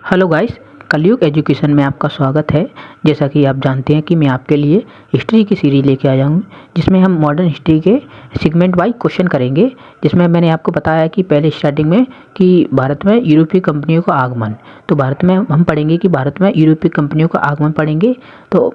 Hello guys, कलयुग education में आपका स्वागत है। जैसा कि आप जानते हैं कि मैं आपके लिए हिस्ट्री की सीरीज लेके आया हूँ, जिसमें हम मॉडर्न हिस्ट्री के सेगमेंट वाइज क्वेश्चन करेंगे। जिसमें मैंने आपको बताया कि पहले स्टार्टिंग में कि भारत में यूरोपीय कंपनियों का आगमन, तो भारत में हम पढ़ेंगे कि भारत में यूरोपीय कंपनियों का आगमन पढ़ेंगे। तो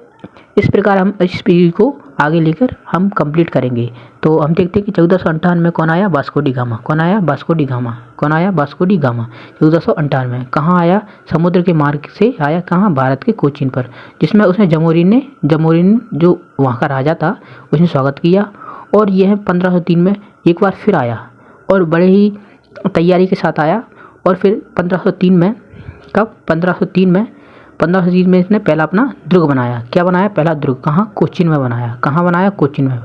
इस प्रकार हम इस पीढ़ी को आगे लेकर हम कंप्लीट करेंगे। तो हम देखते हैं कि 1458 में कौन आया? Vasco D gamma. कौन आया? Vasco D gamma. कौन आया? Vasco D gamma. 1458 में कहाँ आया? समुद्र के मार्ग से आया। कहाँ? भारत के कोचीन पर, जिसमें उसने जमोरिन जो वहाँ का राजा था, उसने स्वागत किया। और यह 1503 में एक बार फिर आया और बड़े ही तैयारी के साथ आया। और फिर 1503 में, कब? 1503 में इसने पहला अपना दुर्ग बनाया। क्या बनाया? पहला दुर्ग। कहाँ? कोचीन में बनाया। कहाँ बनाया? कोचीन में।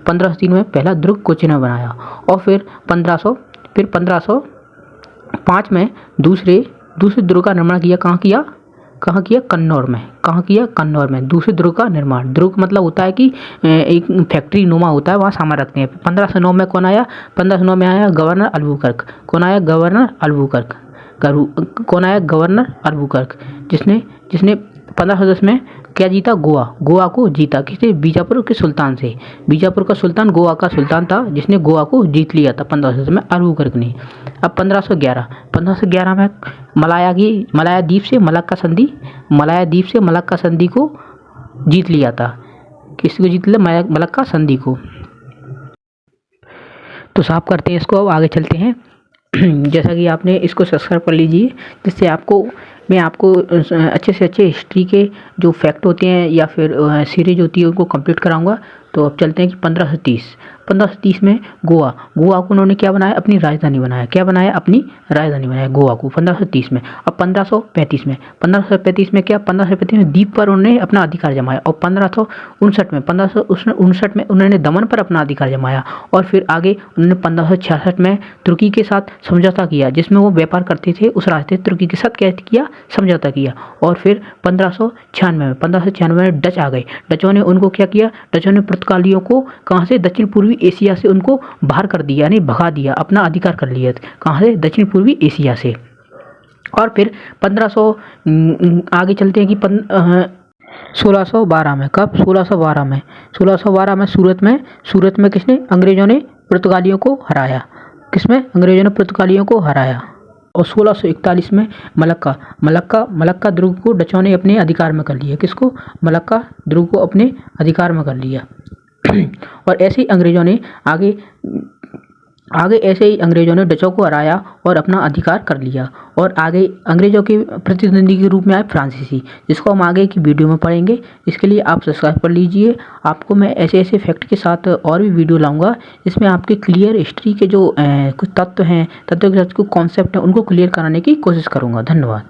1503 में पहला दुर्ग कोचीन में बनाया। और फिर 1505 में दूसरे दुर्ग का निर्माण किया। कहाँ किया? कन्नौर में। कहाँ किया? कन्नौर में दूसरे दुर्ग का निर्माण। दुर्ग मतलब होता है कि एक फैक्ट्री नुमा होता है, वहाँ सामान रखते हैं। 1509 में कौन आया? 1509 में आया गवर्नर अल्बुकर्क। कौन आया? Governor Albuquerque. कौन आया? गवर्नर अल्बुकर्क, जिसने 1510 में क्या जीता? गोवा को जीता। किसे? बीजापुर के सुल्तान से। बीजापुर का सुल्तान गोवा का सुल्तान था, जिसने गोवा को जीत लिया था 1510 में, अल्बुकर्क ने। अब 1511 में मलाया द्वीप से मलक्का संधि को जीत लिया था। किसको जीत लिया? मलक्का संधि को। तो साफ करते हैं इसको, अब आगे चलते हैं। जैसा कि आपने इसको सब्सक्राइब कर लीजिए, जिससे मैं आपको अच्छे से अच्छे हिस्ट्री के जो फैक्ट होते हैं या फिर सीरीज होती है उनको कंप्लीट कराऊंगा। तो अब चलते हैं कि 1530 में गोवा को उन्होंने क्या बनाया? अपनी राजधानी बनाया। क्या बनाया? अपनी राजधानी बनाया गोवा को 1530 में। अब 1535 में क्या? 1535 में द्वीप पर उन्होंने अपना अधिकार जमाया। और 1559 में उन्होंने दमन पर अपना अधिकार जमाया। और फिर आगे उन्होंने 1566 में तुर्की के साथ समझौता किया, जिसमें वो व्यापार करते थे। उस रास्ते तुर्की के साथ क्या किया? समझौता किया। और फिर 1596 में डच आ गए। डचों ने उनको क्या किया? डचों ने पुर्तगालियों को कहाँ से? दक्षिण पूर्वी एशिया से उनको बाहर कर दिया, यानी भगा दिया, अपना अधिकार कर लिया। कहाँ से? दक्षिण पूर्वी एशिया से। और फिर 1500 आगे चलते हैं कि 1612 में, कब? 1612 में सूरत में किसने? अंग्रेजों ने पुर्तगालियों को हराया। किसमें? अंग्रेजों ने पुर्तगालियों को हराया। और 1641 में मलक्का दुर्ग को डचों ने अपने अधिकार में कर लिया। किसको? मलक्का दुर्ग को अपने अधिकार में कर लिया। और ऐसे ही अंग्रेजों ने डचों को हराया और अपना अधिकार कर लिया। और आगे अंग्रेजों के प्रतिद्वंदी के रूप में आए फ्रांसीसी, जिसको हम आगे की वीडियो में पढ़ेंगे। इसके लिए आप सब्सक्राइब कर लीजिए। आपको मैं ऐसे फैक्ट के साथ और भी वीडियो लाऊंगा, जिसमें आपके क्लियर हिस्ट्री के जो कुछ तत्व के साथ कुछ कॉन्सेप्ट हैं, उनको क्लियर कराने की कोशिश करूँगा। धन्यवाद।